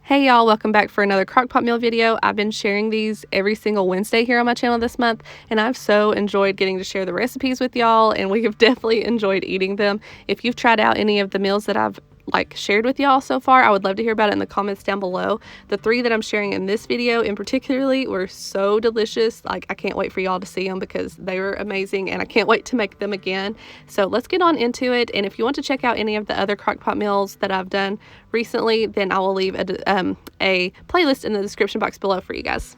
Hey y'all, welcome back for another Crockpot meal video. I've been sharing these every single Wednesday here on my channel this month, and I've so enjoyed getting to share the recipes with y'all, and we have definitely enjoyed eating them. If you've tried out any of the meals that I've shared with y'all so far, I would love to hear about it in the comments down below. The three that I'm sharing in this video in particularly were so delicious. I can't wait for y'all to see them because they were amazing, and I can't wait to make them again. So let's get on into it. And if you want to check out any of the other Crockpot meals that I've done recently, then I will leave a playlist in the description box below for you guys.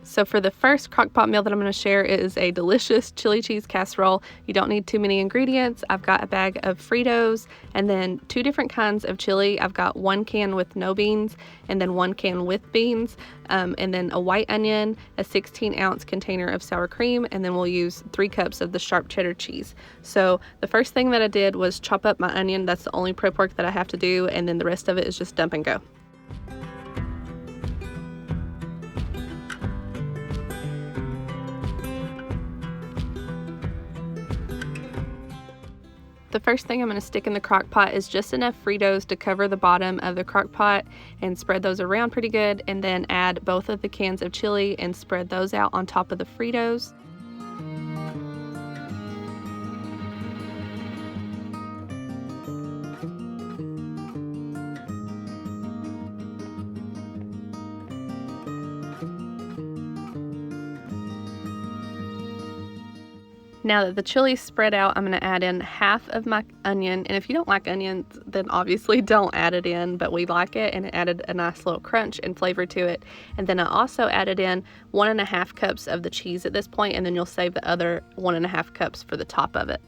So for the first Crockpot meal that I'm going to share is a delicious chili cheese casserole. You don't need too many ingredients. I've got a bag of Fritos and then two different kinds of chili. I've got one can with no beans and then one can with beans, and then a white onion, a 16-ounce container of sour cream, and then we'll use 3 cups of the sharp cheddar cheese. So the first thing that I did was chop up my onion. That's the only prep work that I have to do, and then the rest of it is just dump and go. The first thing I'm going to stick in the crock pot is just enough Fritos to cover the bottom of the crock pot and spread those around pretty good, and then add both of the cans of chili and spread those out on top of the Fritos. Now that the chili's spread out, I'm going to add in half of my onion, and if you don't like onions, then obviously don't add it in, but we like it, and it added a nice little crunch and flavor to it. And then I also added in 1.5 cups of the cheese at this point, and then you'll save the other 1.5 cups for the top of it.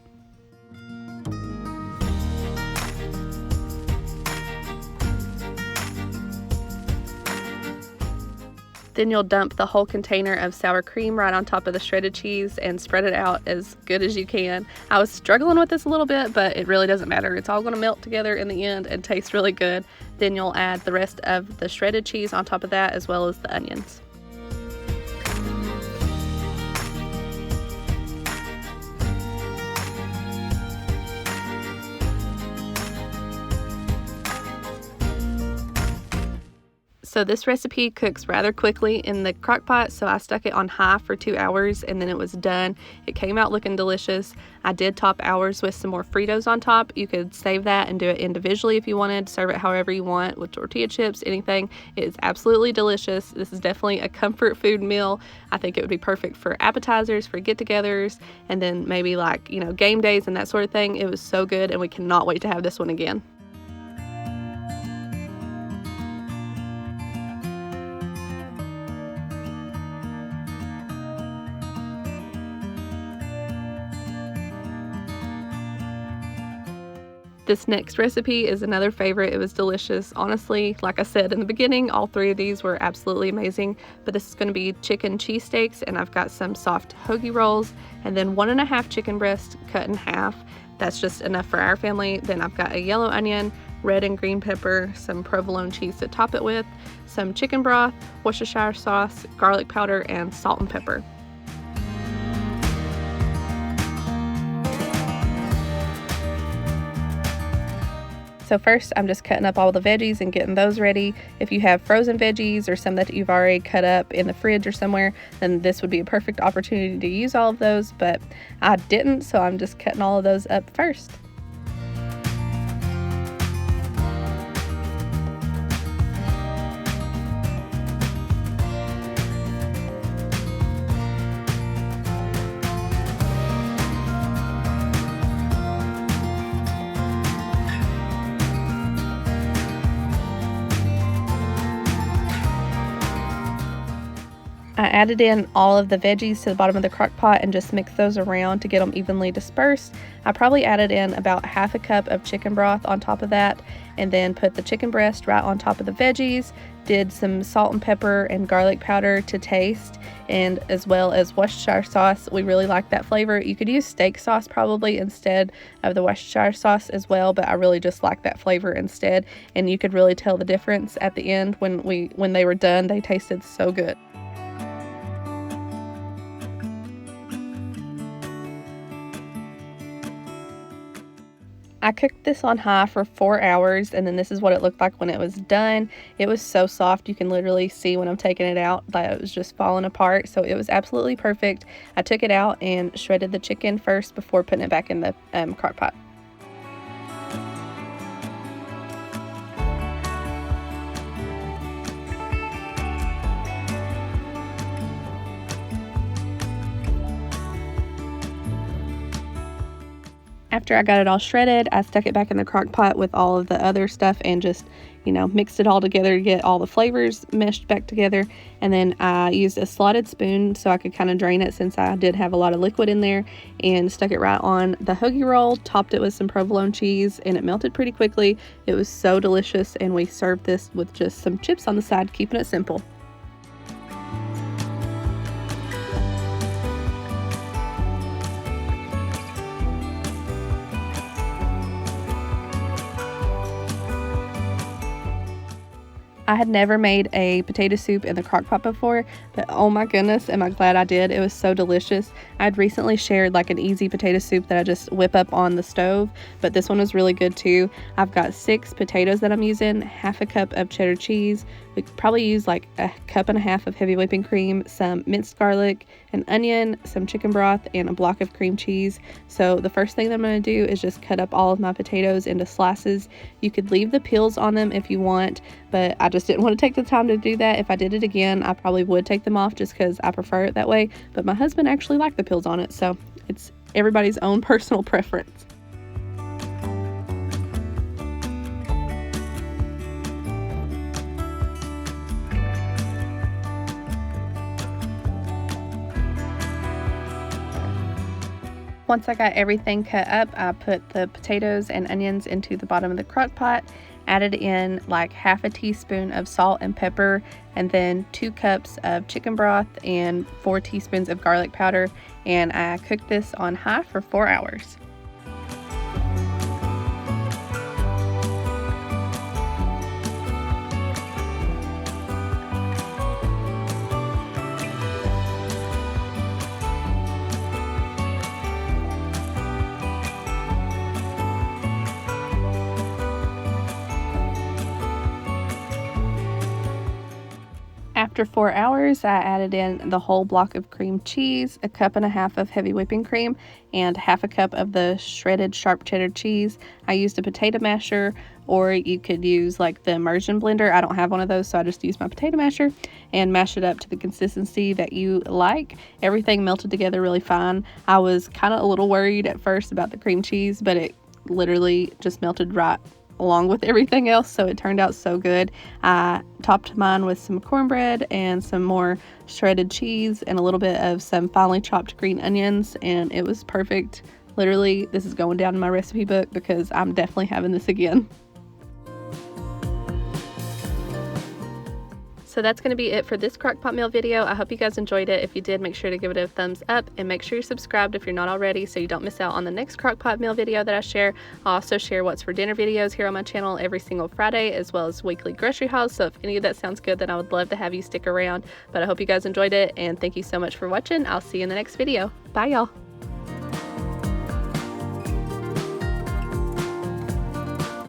Then you'll dump the whole container of sour cream right on top of the shredded cheese and spread it out as good as you can. I was struggling with this a little bit, but it really doesn't matter. It's all going to melt together in the end and taste really good. Then you'll add the rest of the shredded cheese on top of that, as well as the onions. So this recipe cooks rather quickly in the crock pot, so I stuck it on high for 2 hours and then it was done. It came out looking delicious. I did top ours with some more Fritos on top. You could save that and do it individually if you wanted. Serve it however you want, with tortilla chips, anything. It is absolutely delicious. This is definitely a comfort food meal. I think it would be perfect for appetizers, for get-togethers, and then maybe game days and that sort of thing. It was so good, and we cannot wait to have this one again. This next recipe is another favorite. It was delicious. Honestly, like I said in the beginning, all 3 of these were absolutely amazing. But this is going to be chicken cheesesteaks, and I've got some soft hoagie rolls, and then 1.5 chicken breasts cut in half. That's just enough for our family. Then I've got a yellow onion, red and green pepper, some provolone cheese to top it with, some chicken broth, Worcestershire sauce, garlic powder, and salt and pepper. So first, I'm just cutting up all the veggies and getting those ready. If you have frozen veggies or some that you've already cut up in the fridge or somewhere, then this would be a perfect opportunity to use all of those, but I didn't, so I'm just cutting all of those up first. I added in all of the veggies to the bottom of the crock pot and just mixed those around to get them evenly dispersed. I probably added in about 1/2 cup of chicken broth on top of that, and then put the chicken breast right on top of the veggies, did some salt and pepper and garlic powder to taste, and as well as Worcestershire sauce. We really like that flavor. You could use steak sauce probably instead of the Worcestershire sauce as well, but I really just like that flavor instead, and you could really tell the difference at the end when they were done. They tasted so good. I cooked this on high for 4 hours, and then this is what it looked like when it was done. It was so soft, you can literally see when I'm taking it out that it was just falling apart, so it was absolutely perfect. I took it out and shredded the chicken first before putting it back in the crock pot. After I got it all shredded, I stuck it back in the crock pot with all of the other stuff and just, mixed it all together to get all the flavors meshed back together. And then I used a slotted spoon so I could kind of drain it since I did have a lot of liquid in there, and stuck it right on the hoagie roll, topped it with some provolone cheese, and it melted pretty quickly. It was so delicious, and we served this with just some chips on the side, keeping it simple. I had never made a potato soup in the crock pot before, but oh my goodness, am I glad I did. It was so delicious. I'd recently shared like an easy potato soup that I just whip up on the stove, but this one was really good too. I've got 6 potatoes that I'm using, half a cup of cheddar cheese. We could probably use like a cup and a half of heavy whipping cream, some minced garlic, an onion, some chicken broth, and a block of cream cheese. So the first thing that I'm going to do is just cut up all of my potatoes into slices. You could leave the peels on them if you want, but I just didn't want to take the time to do that. If I did it again, I probably would take them off just because I prefer it that way. But my husband actually liked the peels on it, so it's everybody's own personal preference. Once I got everything cut up, I put the potatoes and onions into the bottom of the crock pot, added in like half a teaspoon of salt and pepper, and then 2 cups of chicken broth and 4 teaspoons of garlic powder, and I cooked this on high for 4 hours. After 4 hours, I added in the whole block of cream cheese, a cup and a half of heavy whipping cream, and half a cup of the shredded sharp cheddar cheese. I used a potato masher, or you could use like the immersion blender. I don't have one of those, so I just used my potato masher and mashed it up to the consistency that you like. Everything melted together really fine. I was kind of a little worried at first about the cream cheese, but it literally just melted right along with everything else, so it turned out so good. I topped mine with some cornbread and some more shredded cheese and a little bit of some finely chopped green onions, and it was perfect. Literally, this is going down in my recipe book because I'm definitely having this again. So that's going to be it for this Crock-Pot meal video. I hope you guys enjoyed it. If you did, make sure to give it a thumbs up, and make sure you're subscribed if you're not already so you don't miss out on the next Crock-Pot meal video that I share. I also share what's for dinner videos here on my channel every single Friday, as well as weekly grocery hauls. So if any of that sounds good, then I would love to have you stick around. But I hope you guys enjoyed it, and thank you so much for watching. I'll see you in the next video. Bye, y'all.